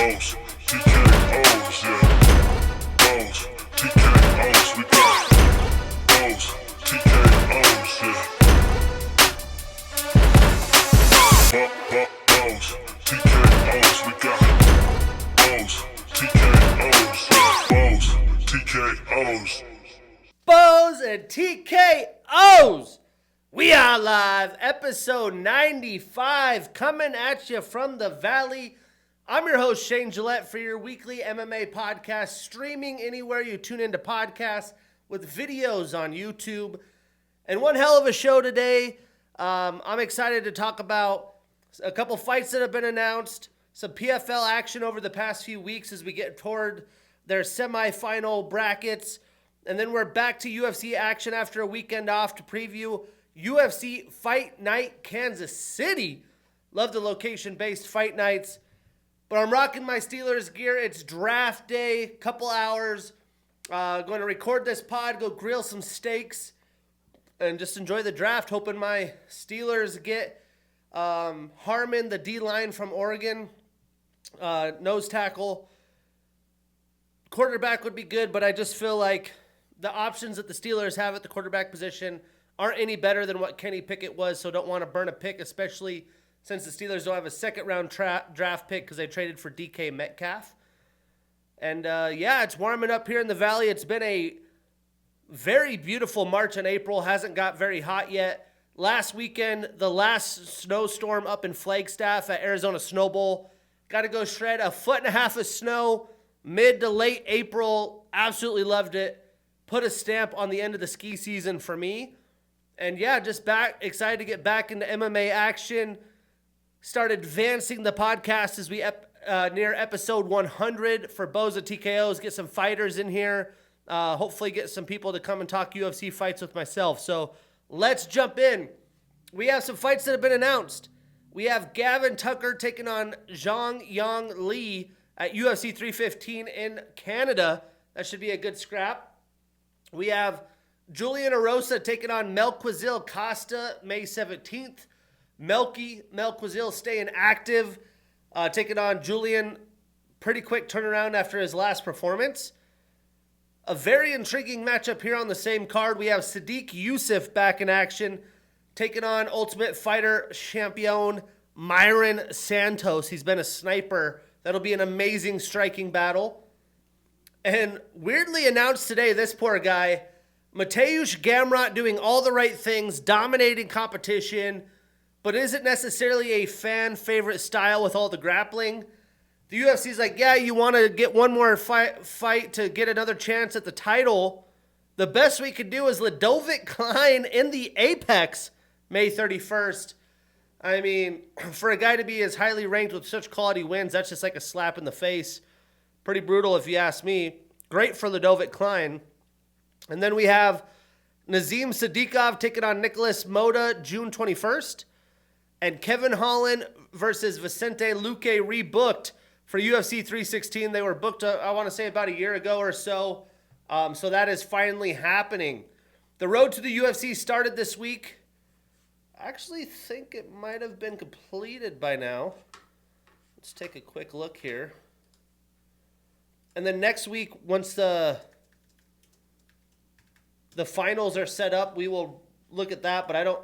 Bows, TKOs, yeah. Bows, TKOs, we got bows, TKOs, yeah. Bows, TKOs, we got bows, TKOs, yeah. Bows, TKOs. Bows and TKOs. We are live, episode 95, coming at you from the Valley. I'm your host, Shane Gillette, for your weekly MMA podcast, streaming anywhere you tune into podcasts with videos on YouTube. And one hell of a show today. I'm excited to talk about a couple fights that have been announced, some PFL action over the past few weeks as we get toward their semifinal brackets. And then we're back to UFC action after a weekend off to preview UFC Fight Night Kansas City. Love the location-based fight nights. But I'm rocking my Steelers gear. It's draft day, couple hours. Going to record this pod, go grill some steaks, and just enjoy the draft. Hoping my Steelers get Harmon, the D-line from Oregon, nose tackle. Quarterback would be good, but I just feel like the options that the Steelers have at the quarterback position aren't any better than what Kenny Pickett was, so don't want to burn a pick, especially since the Steelers don't have a second-round draft pick because they traded for DK Metcalf. And, it's warming up here in the Valley. It's been a very beautiful March and April. Hasn't got very hot yet. Last weekend, the last snowstorm up in Flagstaff at Arizona Snow Bowl. Got to go shred 1.5 feet of snow mid to late April. Absolutely loved it. Put a stamp on the end of the ski season for me. And just excited to get back into MMA action. Start advancing the podcast as we near episode 100 for Bows and TKOs. Get some fighters in here. Hopefully get some people to come and talk UFC fights with myself. So let's jump in. We have some fights that have been announced. We have Gavin Tucker taking on Zhang Yang Li at UFC 315 in Canada. That should be a good scrap. We have Julian Erosa taking on Melquizil Costa May 17th. Melquizil staying active, taking on Julian. Pretty quick turnaround after his last performance. A very intriguing matchup here on the same card. We have Sadiq Youssef back in action, taking on Ultimate Fighter champion Myron Santos. He's been a sniper. That'll be an amazing striking battle. And weirdly announced today, this poor guy, Mateusz Gamrot, doing all the right things, dominating competition, but isn't necessarily a fan favorite style with all the grappling. The UFC's like, you want to get one more fight to get another chance at the title. The best we could do is Ludovic Klein in the Apex May 31st. I mean, for a guy to be as highly ranked with such quality wins, that's just like a slap in the face. Pretty brutal if you ask me. Great for Ludovic Klein. And then we have Nazim Sadikov taking on Nicholas Moda June 21st. And Kevin Holland versus Vicente Luque rebooked for UFC 316. They were booked, I want to say, about a year ago or so. So that is finally happening. The road to the UFC started this week. I actually think it might have been completed by now. Let's take a quick look here. And then next week, once the finals are set up, we will look at that. But I don't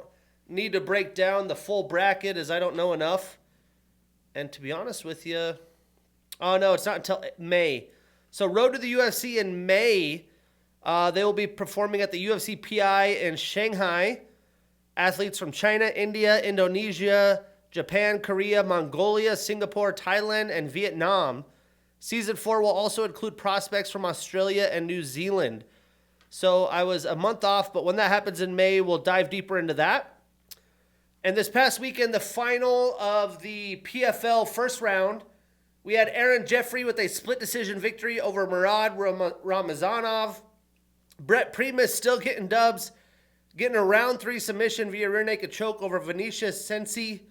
need to break down the full bracket as I don't know enough. And to be honest with you, it's not until May. So road to the UFC in May. They will be performing at the UFC PI in Shanghai. Athletes from China, India, Indonesia, Japan, Korea, Mongolia, Singapore, Thailand, and Vietnam. Season 4 will also include prospects from Australia and New Zealand. So I was a month off, but when that happens in May, we'll dive deeper into that. And this past weekend, the final of the PFL first round, we had Aaron Jeffrey with a split decision victory over Murad Ramazanov. Brett Primus still getting dubs, getting a round 3 submission via rear naked choke over Vinicius Sensi.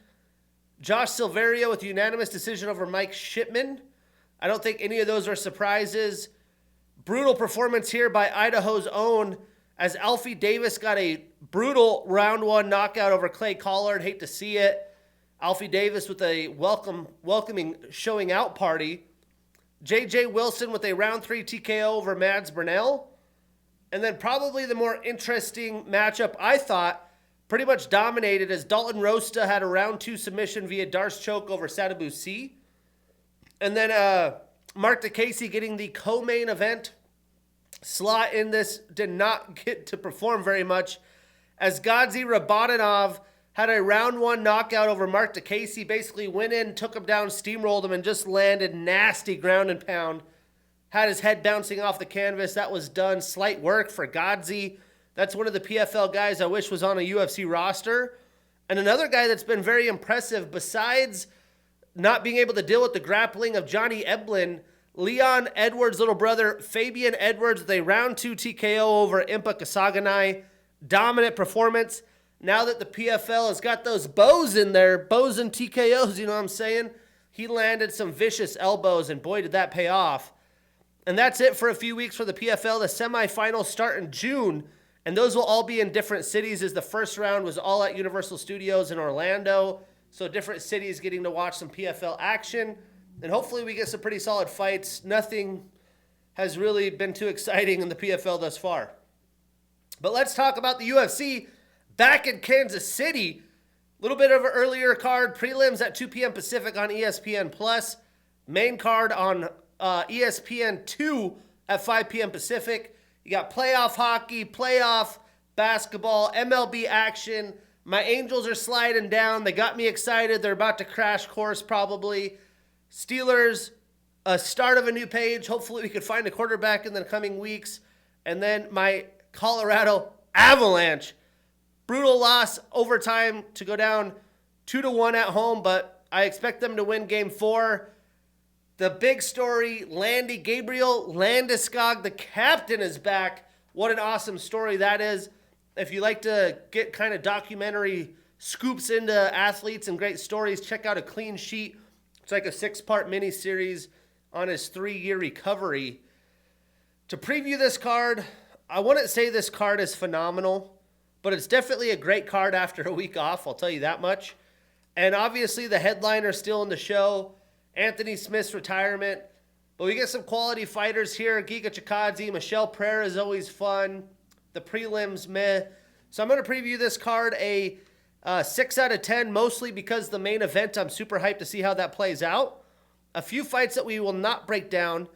Josh Silveria with a unanimous decision over Mike Shipman. I don't think any of those are surprises. Brutal performance here by Idaho's own as Alfie Davis got a brutal round 1 knockout over Clay Collard. Hate to see it. Alfie Davis with a welcoming showing out party J.J. Wilson with a round 3 TKO over Mads Burnell. And then probably the more interesting matchup, I thought, pretty much dominated, as Dalton Rosta had a round 2 submission via Darce choke over Sadibou C. And then Mark DeCasey getting the co-main event slot in this did not get to perform very much, as Gadzi Rabadanov had a round 1 knockout over Mark DeCasey, basically went in, took him down, steamrolled him, and just landed nasty ground and pound. Had his head bouncing off the canvas. That was done. Slight work for Gadzi. That's one of the PFL guys I wish was on a UFC roster. And another guy that's been very impressive, besides not being able to deal with the grappling of Johnny Eblen, Leon Edwards' little brother, Fabian Edwards, with a round 2 TKO over Impa Kasaganai. Dominant performance. Now that the PFL has got those bows in there, bows and TKOs, you know what I'm saying? He landed some vicious elbows, and boy, did that pay off. And that's it for a few weeks for the PFL. The semifinals start in June, and those will all be in different cities, as the first round was all at Universal Studios in Orlando. So different cities getting to watch some PFL action. And hopefully we get some pretty solid fights. Nothing has really been too exciting in the PFL thus far. But let's talk about the UFC back in Kansas City. A little bit of an earlier card. Prelims at 2 p.m. Pacific on ESPN+. Main card on ESPN 2 at 5 p.m. Pacific. You got playoff hockey, playoff basketball, MLB action. My Angels are sliding down. They got me excited. They're about to crash course probably. Steelers, a start of a new page. Hopefully we can find a quarterback in the coming weeks. And then my Colorado Avalanche. Brutal loss, overtime to go down 2-1 at home, but I expect them to win game 4. The big story, Gabriel Landeskog, the captain, is back. What an awesome story that is. If you like to get kind of documentary scoops into athletes and great stories, check out A Clean Sheet. It's like a 6-part mini-series on his 3-year recovery. To preview this card, I wouldn't say this card is phenomenal, but it's definitely a great card after a week off, I'll tell you that much. And obviously the headliner still in the show, Anthony Smith's retirement. But we get some quality fighters here. Giga Chikadze, Michelle Pereira is always fun. The prelims, meh. So I'm going to preview this card a 6 out of 10, mostly because the main event, I'm super hyped to see how that plays out. A few fights that we will not break down.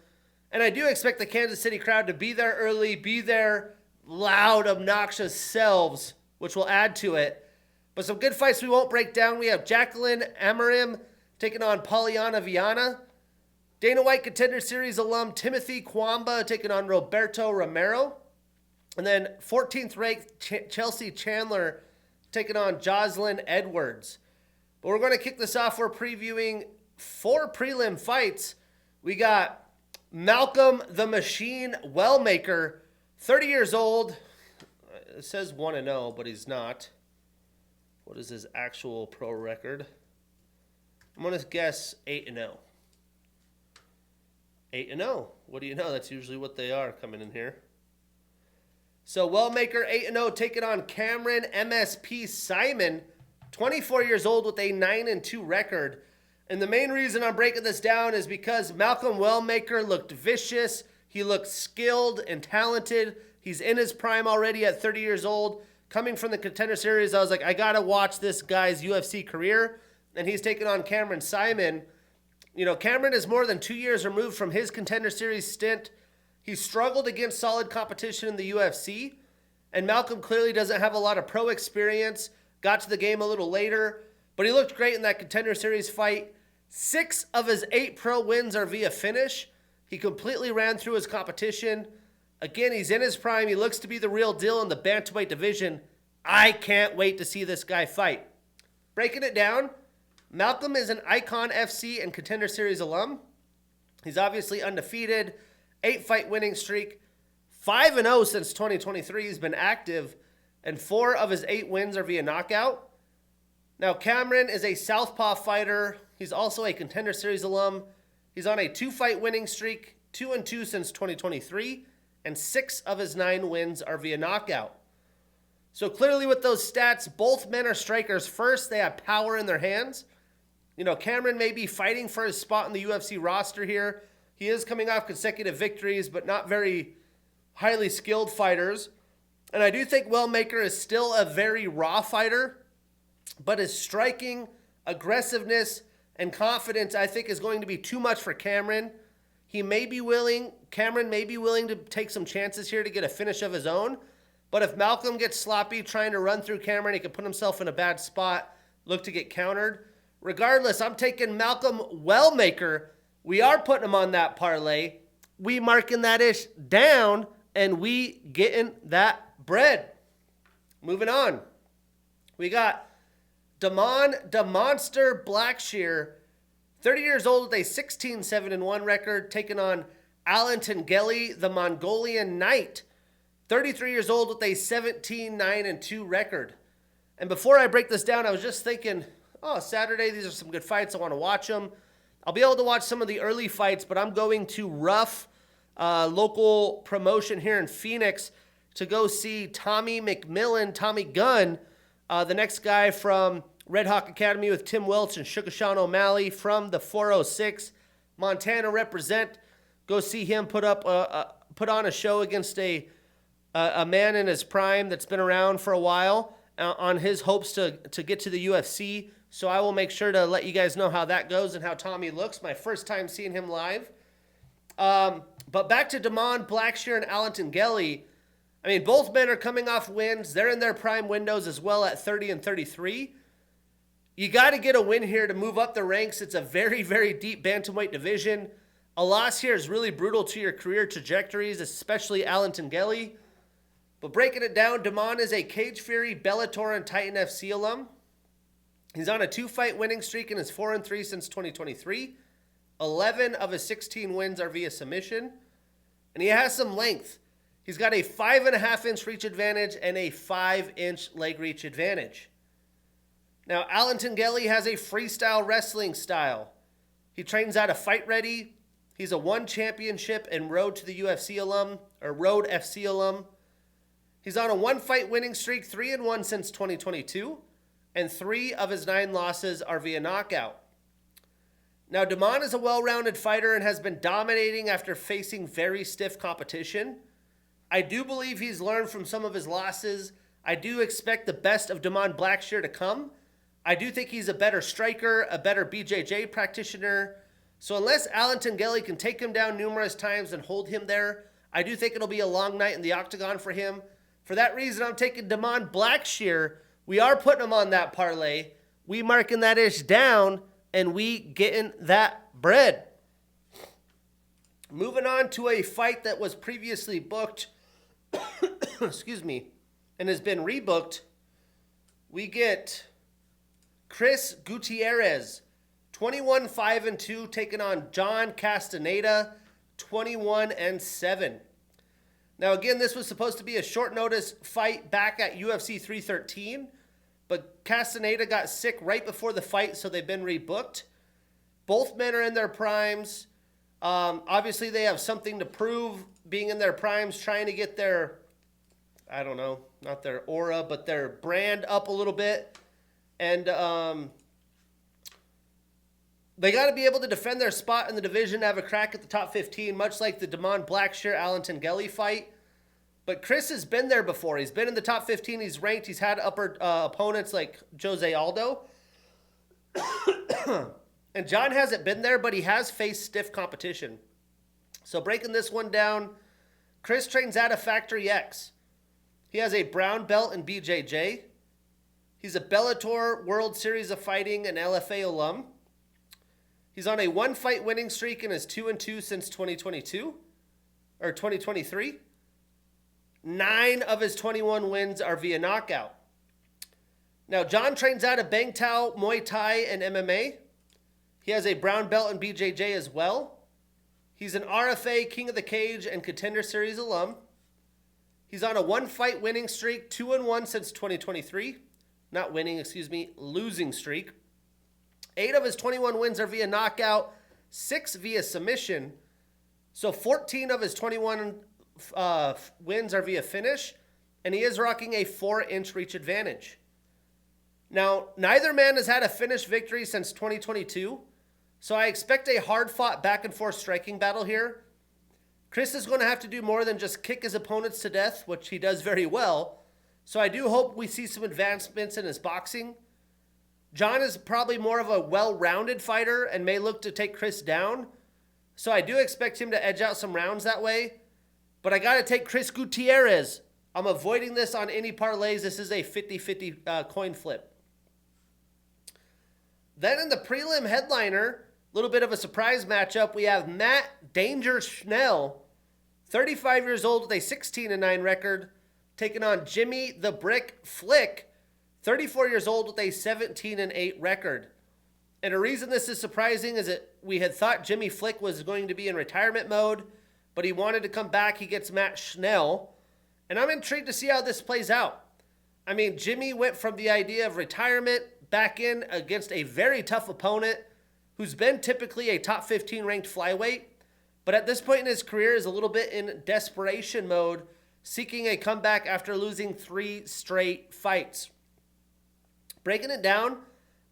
And I do expect the Kansas City crowd to be there early, be there loud, obnoxious selves, which will add to it. But some good fights we won't break down. We have Jacqueline Amarim taking on Polyana Viana. Dana White Contender Series alum Timothy Kwamba taking on Roberto Romero. And then 14th ranked Chelsea Chandler taking on Jocelyn Edwards. But we're going to kick this off. We're previewing 4 prelim fights. We got Malcolm the Machine Wellmaker, 30 years old. It says 1-0, but he's not. What is his actual pro record? I'm going to guess 8-0. 8-0. What do you know? That's usually what they are coming in here. So Wellmaker 8-0 taking on Cameron MSP Simon, 24 years old with a 9-2 record. And the main reason I'm breaking this down is because Malcolm Wellmaker looked vicious. He looked skilled and talented. He's in his prime already at 30 years old. Coming from the Contender Series, I was like, I got to watch this guy's UFC career. And he's taking on Cameron Simon. You know, Cameron is more than 2 years removed from his Contender Series stint. He struggled against solid competition in the UFC. And Malcolm clearly doesn't have a lot of pro experience. Got to the game a little later. But he looked great in that Contender Series fight. 6 of his 8 pro wins are via finish. He completely ran through his competition. Again, he's in his prime. He looks to be the real deal in the bantamweight division. I can't wait to see this guy fight. Breaking it down, Malcolm is an Icon FC and Contender Series alum. He's obviously undefeated, 8-fight winning streak, 5-0 since 2023. He's been active, and 4 of his 8 wins are via knockout. Now, Cameron is a southpaw fighter. He's also a Contender Series alum. He's on a 2-fight winning streak, 2-2 since 2023, and 6 of his 9 wins are via knockout. So clearly with those stats, both men are strikers first. They have power in their hands. You know, Cameron may be fighting for his spot in the UFC roster here, He is coming off consecutive victories, but not very highly skilled fighters. And I do think Wellmaker is still a very raw fighter, but his striking, aggressiveness, and confidence, I think, is going to be too much for Cameron. Cameron may be willing to take some chances here to get a finish of his own. But if Malcolm gets sloppy trying to run through Cameron, he could put himself in a bad spot, look to get countered. Regardless, I'm taking Malcolm Wellmaker. We are putting him on that parlay. We marking that ish down, and we getting that bread. Moving on. We got the Monster Blackshear, 30 years old with a 16-7-1 record, taking on Alan Tengeli, the Mongolian Knight, 33 years old with a 17-9-2 record. And before I break this down, I was just thinking, Saturday, these are some good fights. I want to watch them. I'll be able to watch some of the early fights, but I'm going to Rough, local promotion here in Phoenix, to go see Tommy Gunn, the next guy from Red Hawk Academy with Tim Welch and Sugar O'Malley from the 406. Montana represent. Go see him put on a show against a man in his prime that's been around for a while on his hopes to get to the UFC. So I will make sure to let you guys know how that goes and how Tommy looks. My first time seeing him live. But back to Damon Blackshear and Alan Tengeli. I mean, both men are coming off wins. They're in their prime windows as well at 30 and 33. You got to get a win here to move up the ranks. It's a very, very deep bantamweight division. A loss here is really brutal to your career trajectories, especially Alan Tengeli. But breaking it down, Damon is a Cage Fury, Bellator, and Titan FC alum. He's on a 2-fight winning streak and is 4-3 since 2023. 11 of his 16 wins are via submission. And he has some length. He's got a 5.5-inch reach advantage and a 5-inch leg reach advantage. Now, Alan Tengeli has a freestyle wrestling style. He trains out of Fight Ready. He's a 1 championship and Road to the UFC alum, or Road FC alum. He's on a 1-fight winning streak, 3-1 since 2022, and 3 of his 9 losses are via knockout. Now, Damon is a well-rounded fighter and has been dominating after facing very stiff competition. I do believe he's learned from some of his losses. I do expect the best of Damon Blackshear to come. I do think he's a better striker, a better BJJ practitioner. So unless Alan Tengeli can take him down numerous times and hold him there, I do think it'll be a long night in the octagon for him. For that reason, I'm taking Damon Blackshear. We are putting him on that parlay. We marking that ish down, and we getting that bread. Moving on to a fight that was previously booked, excuse me, and has been rebooked. We get Chris Gutierrez, 21-5-2, taking on John Castaneda, 21-7. Now, again, this was supposed to be a short notice fight back at UFC 313, but Castaneda got sick right before the fight, so they've been rebooked. Both men are in their primes. Obviously, they have something to prove being in their primes, trying to get their, I don't know, not their aura, but their brand up a little bit. And they got to be able to defend their spot in the division to have a crack at the top 15, much like the Damon Blackshear, Alan Tengeli fight. But Chris has been there before. He's been in the top 15. He's ranked. He's had upper opponents like Jose Aldo. And John hasn't been there, but he has faced stiff competition. So breaking this one down, Chris trains out of Factory X. He has a brown belt in BJJ. He's a Bellator World Series of Fighting and LFA alum. He's on a 1-fight winning streak and is 2-2 since 2022 or 2023. 9 of his 21 wins are via knockout. Now, John trains out of Bang Tao, Muay Thai, and MMA. He has a brown belt in BJJ as well. He's an RFA King of the Cage and Contender Series alum. He's on a 1-fight winning streak, 2-1 since 2023. Not winning, excuse me, losing streak. 8 of his 21 wins are via knockout, 6 via submission. So 14 of his 21 wins are via finish, and he is rocking a 4-inch reach advantage. Now, neither man has had a finish victory since 2022, So I expect a hard-fought back-and-forth striking battle here. Chris is going to have to do more than just kick his opponents to death, which he does very well. So I do hope we see some advancements in his boxing. John is probably more of a well-rounded fighter and may look to take Chris down. So I do expect him to edge out some rounds that way. But I got to take Chris Gutierrez. I'm avoiding this on any parlays. This is a 50-50 coin flip. Then in the prelim headliner, a little bit of a surprise matchup, we have Matt Danger Schnell, 35 years old with a 16-9 record, taking on Jimmy the Brick Flick, 34 years old with a 17-8 record. And a reason this is surprising is that we had thought Jimmy Flick was going to be in retirement mode, but he wanted to come back. He gets Matt Schnell. And I'm intrigued to see how this plays out. I mean, Jimmy went from the idea of retirement back in against a very tough opponent who's been typically a top 15 ranked flyweight, but at this point in his career is a little bit in desperation mode, seeking a comeback after losing 3 straight fights. Breaking it down,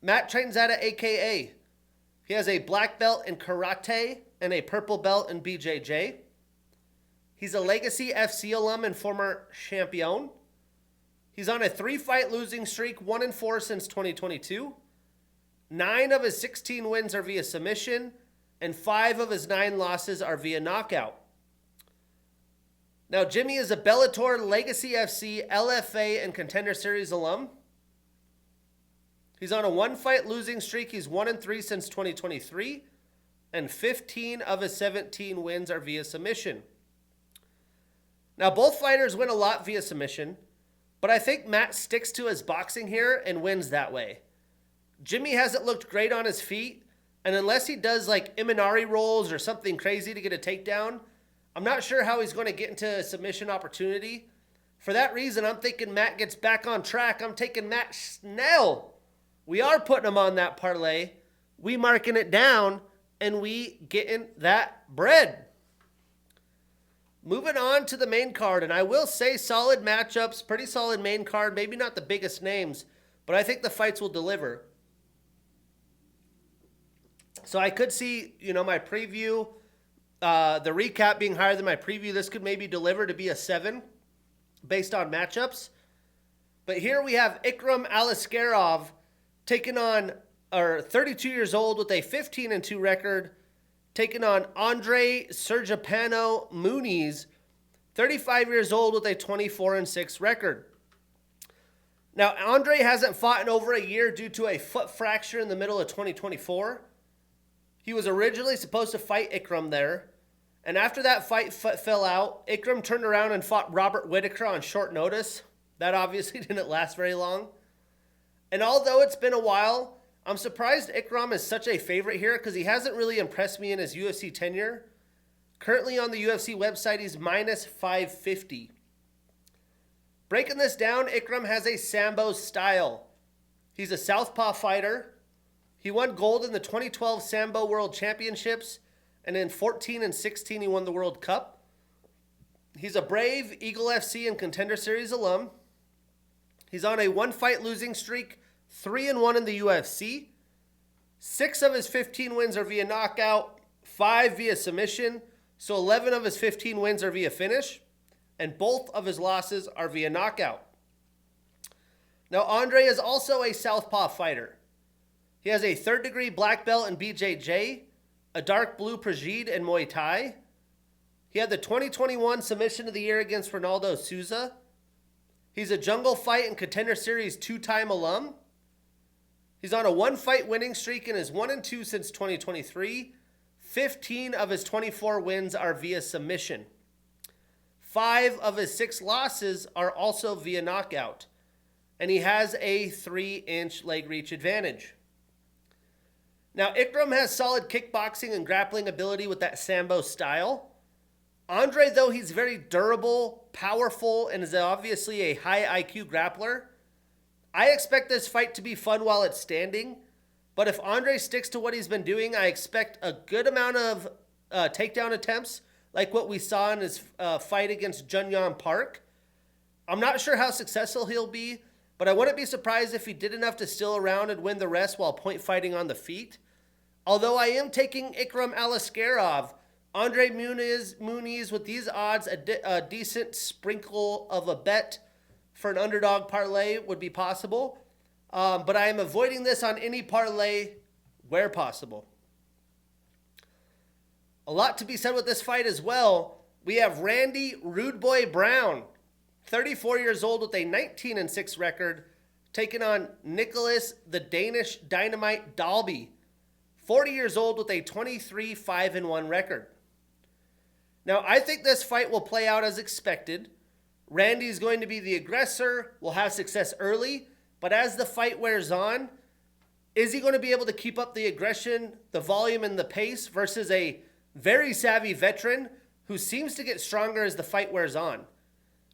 Matt trains out of AKA. He has a black belt in karate and a purple belt in BJJ. He's a Legacy FC alum and former champion. He's on a 3-fight losing streak, 1-4 since 2022. 9 of his 16 wins are via submission, and 5 of his 9 losses are via knockout. Now, Jimmy is a Bellator, Legacy FC, LFA, and Contender Series alum. He's on a 1-fight losing streak. He's 1-3 since 2023, and 15 of his 17 wins are via submission. Now, both fighters win a lot via submission, but I think Matt sticks to his boxing here and wins that way. Jimmy hasn't looked great on his feet, and unless he does like Imanari rolls or something crazy to get a takedown, I'm not sure how he's going to get into a submission opportunity. For that reason, I'm thinking Matt gets back on track. I'm taking Matt Schnell. We are putting him on that parlay. We marking it down, and we getting that bread. Moving on to the main card, and I will say solid matchups, pretty solid main card, maybe not the biggest names, but I think the fights will deliver. So I could see, my preview, the recap being higher than my preview. This could maybe deliver to be a 7 based on matchups. But here we have Ikram Aliskerov taking on, 32 years old with a 15-2 record, taking on Andre Sergipano Muniz, 35 years old with a 24-6 record. Now, Andre hasn't fought in over a year due to a foot fracture in the middle of 2024. He was originally supposed to fight Ikram there, and after that fight fell out, Ikram turned around and fought Robert Whittaker on short notice. That obviously didn't last very long. And although it's been a while, I'm surprised Ikram is such a favorite here because he hasn't really impressed me in his UFC tenure. Currently on the UFC website, he's minus 550. Breaking this down, Ikram has a Sambo style. He's a southpaw fighter. He won gold in the 2012 Sambo World Championships, and in 14 and 16 he won the World Cup. He's a Brave, Eagle FC, and Contender Series alum. He's on a 1-fight losing streak, 3-1 in the UFC. 6 of his 15 wins are via knockout, 5 via submission, so 11 of his 15 wins are via finish, and both of his losses are via knockout. Now, Andre is also a southpaw fighter. He has a 3rd-degree black belt in BJJ, a dark blue Prajid in Muay Thai. He had the 2021 Submission of the Year against Ronaldo Souza. He's a Jungle Fight and Contender Series 2-time alum. He's on a 1-fight winning streak and is 1-2 since 2023. 15 of his 24 wins are via submission. 5 of his 6 losses are also via knockout. And he has a 3-inch leg reach advantage. Now, Ikram has solid kickboxing and grappling ability with that Sambo style. Andre, though, he's very durable, powerful, and is obviously a high IQ grappler. I expect this fight to be fun while it's standing, but if Andre sticks to what he's been doing, I expect a good amount of takedown attempts, like what we saw in his fight against Junyon Park. I'm not sure how successful he'll be, but I wouldn't be surprised if he did enough to steal around and win the rest while point fighting on the feet. Although I am taking Ikram Alaskarov, Andre Muniz with these odds, a decent sprinkle of a bet for an underdog parlay would be possible. But I am avoiding this on any parlay where possible. A lot to be said with this fight as well. We have Randy Rude Boy Brown, 34 years old with a 19-6 record, taking on Nicholas the Danish Dynamite Dalby, 40 years old with a 23-5-1 record. Now, I think this fight will play out as expected. Randy's going to be the aggressor, will have success early, but as the fight wears on, is he going to be able to keep up the aggression, the volume, and the pace versus a very savvy veteran who seems to get stronger as the fight wears on?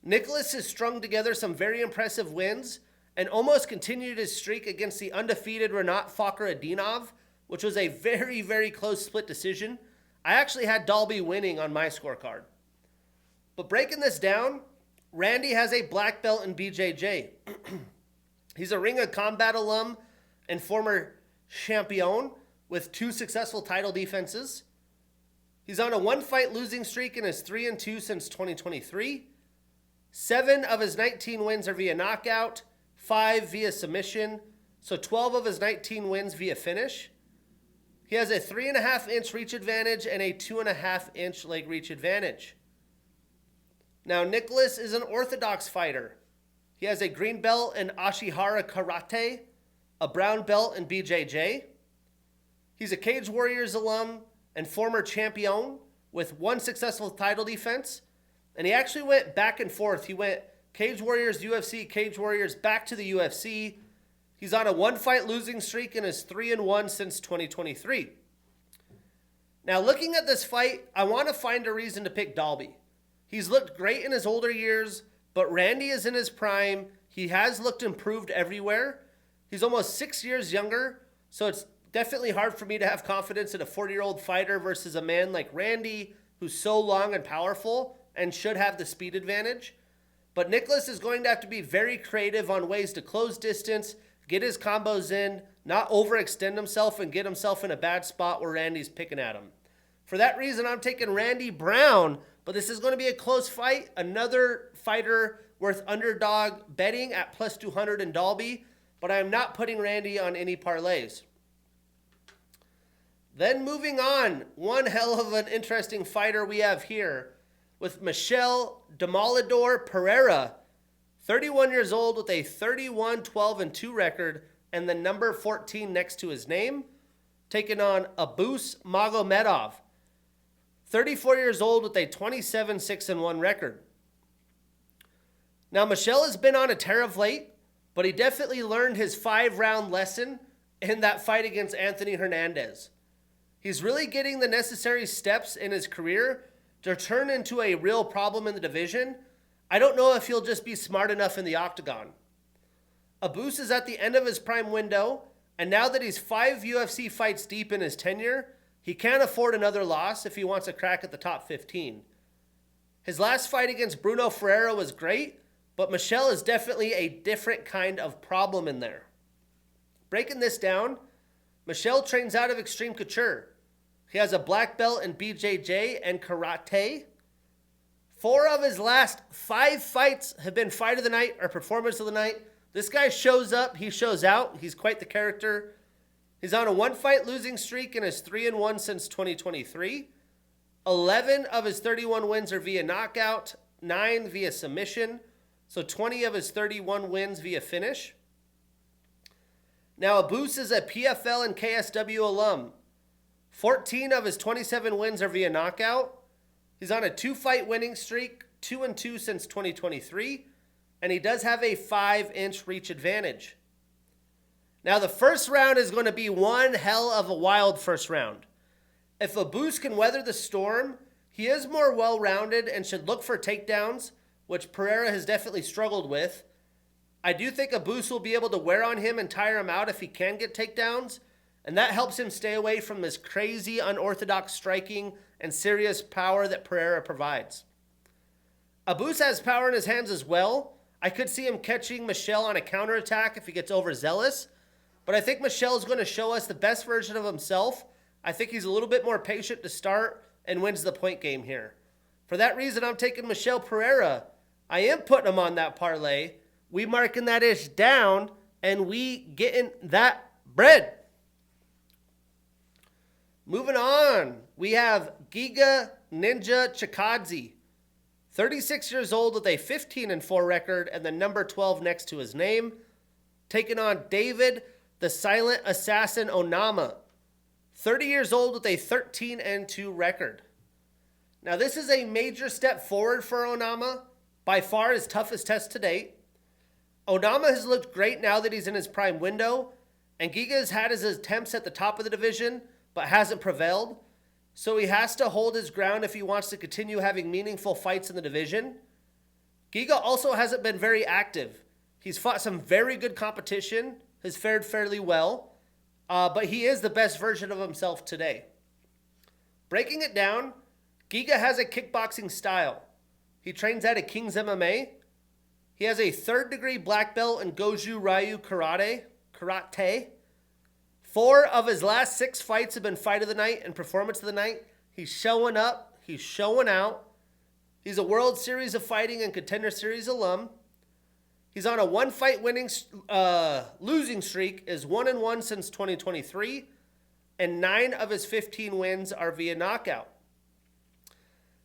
Nicholas has strung together some very impressive wins and almost continued his streak against the undefeated Renat Fakhretdinov, which was a very, very close split decision. I actually had Dalby winning on my scorecard. But breaking this down, Randy has a black belt in BJJ. He's a Ring of Combat alum and former champion with 2 successful title defenses. He's on a 1-fight losing streak and is 3-2 since 2023. 7 of his 19 wins are via knockout, 5 via submission, so 12 of his 19 wins via finish. He has a 3.5-inch reach advantage and a 2.5-inch leg reach advantage. Now, Nicholas is an orthodox fighter. He has a green belt in Ashihara Karate, a brown belt in BJJ. He's a Cage Warriors alum and former champion with 1 successful title defense. And he actually went back and forth. He went Cage Warriors, UFC, Cage Warriors, back to the UFC. He's on a 1-fight losing streak and is 3-1 since 2023. Now, looking at this fight, I want to find a reason to pick Dalby. He's looked great in his older years, but Randy is in his prime. He has looked improved everywhere. He's almost 6 years younger, so it's definitely hard for me to have confidence in a 40-year-old fighter versus a man like Randy, who's so long and powerful and should have the speed advantage. But Nicholas is going to have to be very creative on ways to close distance, get his combos in, not overextend himself and get himself in a bad spot where Randy's picking at him. For that reason, I'm taking Randy Brown, but this is going to be a close fight. Another fighter worth underdog betting at plus 200 in Dalby, but I'm not putting Randy on any parlays. Then moving on, one hell of an interesting fighter we have here with Michel Demolidor Pereira, 31 years old with a 31-12-2 record and the number 14 next to his name, taking on Abus Magomedov, 34 years old with a 27-6-1 record. Now, Michel has been on a tear of late, but he definitely learned his 5-round lesson in that fight against Anthony Hernandez. He's really getting the necessary steps in his career to turn into a real problem in the division. I don't know if he'll just be smart enough in the octagon. Abus is at the end of his prime window, and now that he's 5 UFC fights deep in his tenure, he can't afford another loss if he wants a crack at the top 15. His last fight against Bruno Ferreira was great, but Michel is definitely a different kind of problem in there. Breaking this down, Michel trains out of Extreme Couture. He has a black belt in BJJ and karate. 4 of his last 5 fights have been fight of the night or performance of the night. This guy shows up, he shows out. He's quite the character. He's on a 1-fight losing streak and is 3-1 since 2023. 11 of his 31 wins are via knockout, 9 via submission. So 20 of his 31 wins via finish. Now, Abus is a PFL and KSW alum. 14 of his 27 wins are via knockout. He's on a 2-fight winning streak, 2-2 since 2023, and he does have a 5-inch reach advantage. Now, the first round is going to be one hell of a wild first round. If Abus can weather the storm, he is more well-rounded and should look for takedowns, which Pereira has definitely struggled with. I do think Abus will be able to wear on him and tire him out if he can get takedowns, and that helps him stay away from this crazy, unorthodox striking and serious power that Pereira provides. Abus has power in his hands as well. I could see him catching Michel on a counterattack if he gets overzealous, but I think Michel is going to show us the best version of himself I think he's a little bit more patient to start and wins the point game here. For that reason, I'm taking Michel Pereira. I am putting him on that parlay. We marking that ish down, and we getting that bread. Moving on, we have Giga Ninja Chikadze, 36 years old with a 15-4 record and the number 12 next to his name, taking on David the Silent Assassin Onama, 30 years old with a 13-2 record. Now, this is a major step forward for Onama, by far his toughest test to date. Onama has looked great now that he's in his prime window, and Giga has had his attempts at the top of the division, but hasn't prevailed. So he has to hold his ground if he wants to continue having meaningful fights in the division. Giga also hasn't been very active. He's fought some very good competition, has fared fairly well, but he is the best version of himself today. Breaking it down, Giga has a kickboxing style. He trains out of King's MMA. He has a 3rd-degree black belt in Goju Ryu Karate. 4 of his last 6 fights have been fight of the night and performance of the night. He's showing up. He's showing out. He's a World Series of Fighting and Contender Series alum. He's on a 1-fight losing streak, is 1-1 since 2023, and 9 of his 15 wins are via knockout.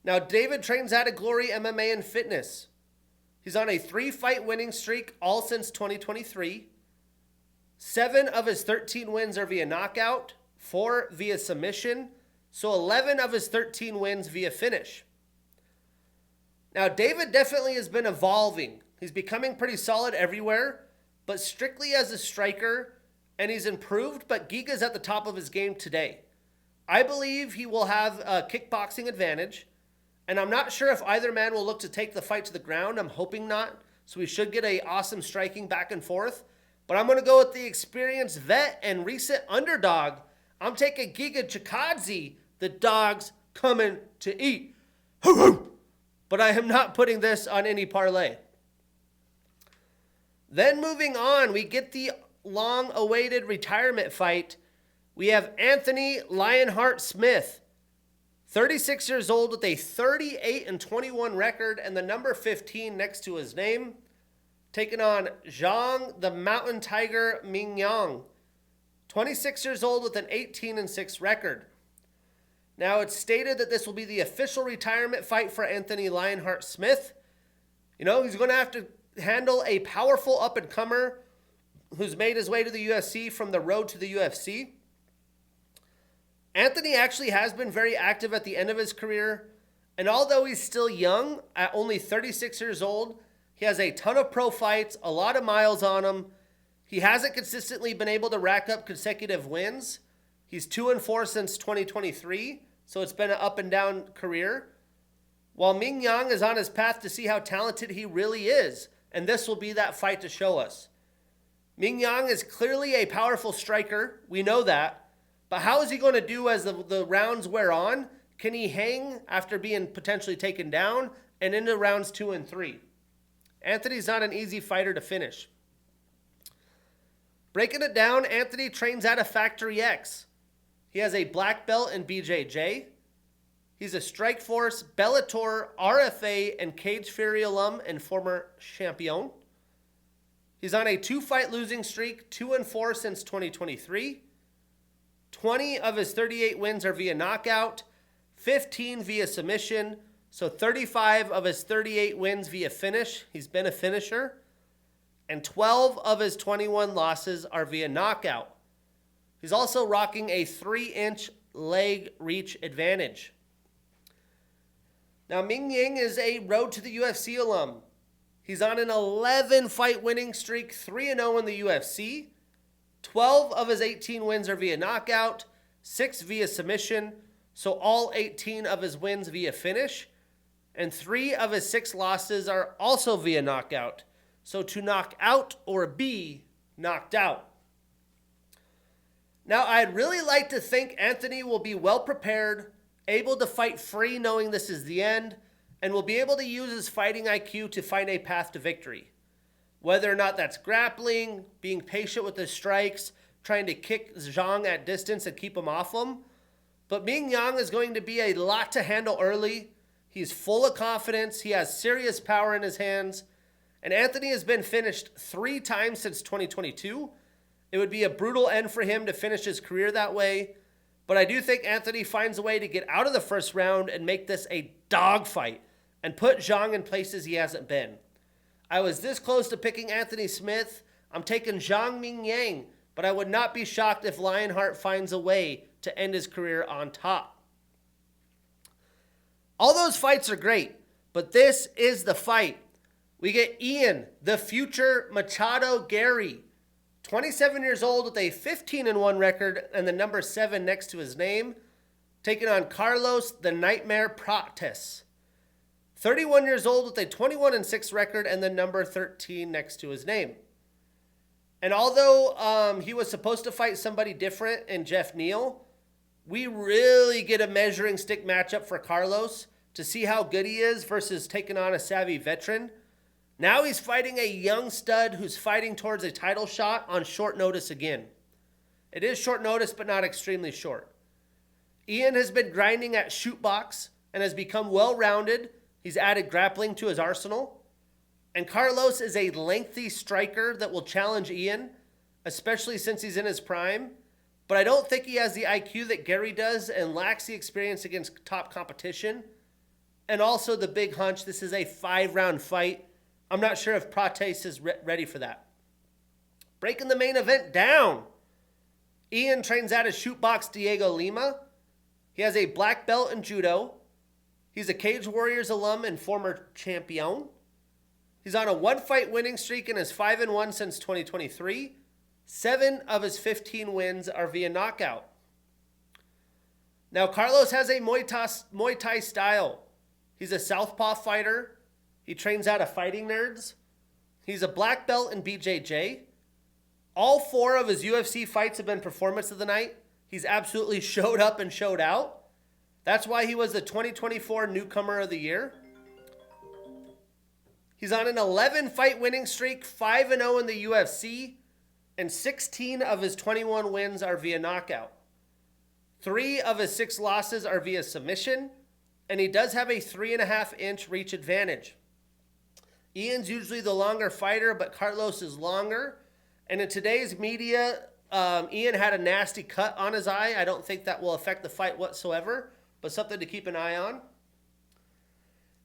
Now, David trains out of Glory MMA and Fitness. He's on a 3-fight winning streak, all since 2023. 7 of his 13 wins are via knockout, 4 via submission, so 11 of his 13 wins via finish. Now, David definitely has been evolving. He's becoming pretty solid everywhere, but strictly as a striker, and he's improved, but Giga's at the top of his game today. I believe he will have a kickboxing advantage, and I'm not sure if either man will look to take the fight to the ground. I'm hoping not, so we should get a awesome striking back and forth. But I'm going to go with the experienced vet and recent underdog. I'm taking Giga Chikadze, the dog's coming to eat. Hoo hoo! But I am not putting this on any parlay. Then moving on, we get the long-awaited retirement fight. We have Anthony Lionheart Smith, 36 years old with a 38-21 record and the number 15 next to his name, taking on Zhang the Mountain Tiger Mingyang, 26 years old with an 18-6 record. Now, it's stated that this will be the official retirement fight for Anthony Lionheart Smith. You know, he's going to have to handle a powerful up-and-comer who's made his way to the UFC from the road to the UFC. Anthony actually has been very active at the end of his career, and although he's still young, at only 36 years old, he has a ton of pro fights, a lot of miles on him. He hasn't consistently been able to rack up consecutive wins. He's 2-4 since 2023, so it's been an up and down career. While Ming Yang is on his path to see how talented he really is, and this will be that fight to show us. Ming Yang is clearly a powerful striker, we know that, but how is he going to do as the rounds wear on? Can he hang after being potentially taken down and into rounds 2 and 3? Anthony's not an easy fighter to finish. Breaking it down, Anthony trains out of Factory X. He has a black belt in BJJ. He's a Strikeforce, Bellator, RFA, and Cage Fury alum and former champion. He's on a 2-fight losing streak, 2-4 since 2023. 20 of his 38 wins are via knockout, 15 via submission, so 35 of his 38 wins via finish. He's been a finisher. And 12 of his 21 losses are via knockout. He's also rocking a 3-inch leg reach advantage. Now, Ming Yang is a road to the UFC alum. He's on an 11-fight winning streak, 3-0 in the UFC. 12 of his 18 wins are via knockout, 6 via submission, so all 18 of his wins via finish. And 3 of his 6 losses are also via knockout. So to knock out or be knocked out. Now, I'd really like to think Anthony will be well prepared, able to fight free knowing this is the end, and will be able to use his fighting IQ to find a path to victory. Whether or not that's grappling, being patient with his strikes, trying to kick Zhang at distance and keep him off him, But Ming Yang is going to be a lot to handle early. He's full of confidence. He has serious power in his hands. And Anthony has been finished 3 times since 2022. It would be a brutal end for him to finish his career that way. But I do think Anthony finds a way to get out of the first round and make this a dogfight and put Zhang in places he hasn't been. I was this close to picking Anthony Smith. I'm taking Zhang Ming Yang, but I would not be shocked if Lionheart finds a way to end his career on top. All those fights are great, but this is the fight. We get Ian, the future Machado Gary, 27 years old with a 15-1 record and the number 7 next to his name, taking on Carlos the Nightmare Prates, 31 years old with a 21-6 record and the number 13 next to his name. And although he was supposed to fight somebody different in Jeff Neal, we really get a measuring stick matchup for Carlos to see how good he is versus taking on a savvy veteran. Now he's fighting a young stud who's fighting towards a title shot on short notice again. It is short notice, but not extremely short. Ian has been grinding at shoot box and has become well-rounded. He's added grappling to his arsenal. And Carlos is a lengthy striker that will challenge Ian, especially since he's in his prime. But I don't think he has the IQ that Gary does and lacks the experience against top competition. And also the big hunch, this is a 5-round fight. I'm not sure if Prates is ready for that. Breaking the main event down. Ian trains out of shootbox Diego Lima. He has a black belt in judo. He's a Cage Warriors alum and former champion. He's on a 1-fight winning streak and is 5-1 since 2023. 7 of his 15 wins are via knockout. Now, Carlos has a Muay Thai style. He's a southpaw fighter. He trains out of Fighting Nerds. He's a black belt in BJJ. All 4 of his UFC fights have been performance of the night. He's absolutely showed up and showed out. That's why he was the 2024 Newcomer of the Year. He's on an 11-fight winning streak, 5-0 in the UFC, and 16 of his 21 wins are via knockout. 3 of his 6 losses are via submission, and he does have a 3.5-inch reach advantage. Ian's usually the longer fighter, but Carlos is longer. And in today's media, Ian had a nasty cut on his eye. I don't think that will affect the fight whatsoever, but something to keep an eye on.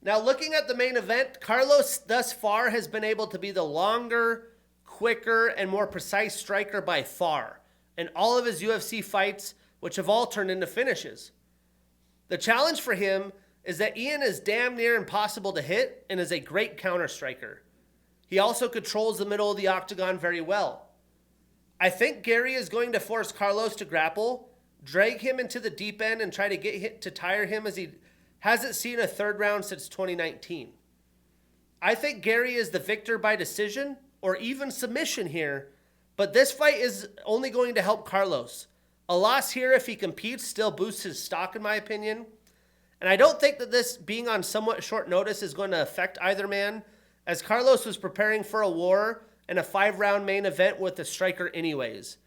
Now, looking at the main event, Carlos thus far has been able to be the longer, quicker, and more precise striker by far in all of his UFC fights, which have all turned into finishes. The challenge for him is that Ian is damn near impossible to hit and is a great counter striker. He also controls the middle of the octagon very well. I think Gary is going to force Carlos to grapple, drag him into the deep end, and try to get hit to tire him as he hasn't seen a 3rd round since 2019. I think Gary is the victor by decision or even submission here, but this fight is only going to help Carlos. A loss here, if he competes, still boosts his stock in my opinion. And I don't think that this being on somewhat short notice is going to affect either man, as Carlos was preparing for a war and a 5-round main event with the striker anyways.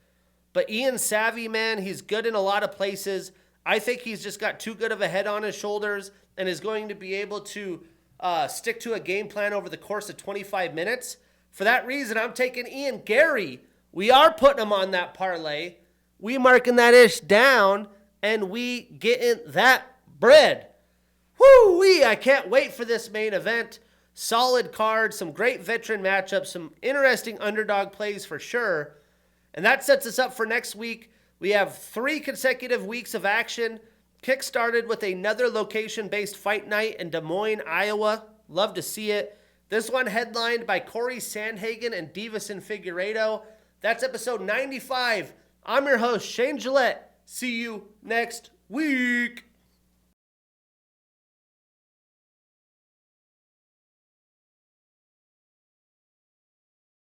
But Ian's savvy, man. He's good in a lot of places. I think he's just got too good of a head on his shoulders and is going to be able to stick to a game plan over the course of 25 minutes. For that reason, I'm taking Ian. Gary, we are putting him on that parlay. We marking that ish down, and we getting that bread. Woo-wee, I can't wait for this main event. Solid card, some great veteran matchups, some interesting underdog plays for sure. And that sets us up for next week. We have 3 consecutive weeks of action. Kick-started with another location-based fight night in Des Moines, Iowa. Love to see it. This one headlined by Corey Sandhagen and Divison Figueiredo. That's episode 95. I'm your host, Shane Gillette. See you next week.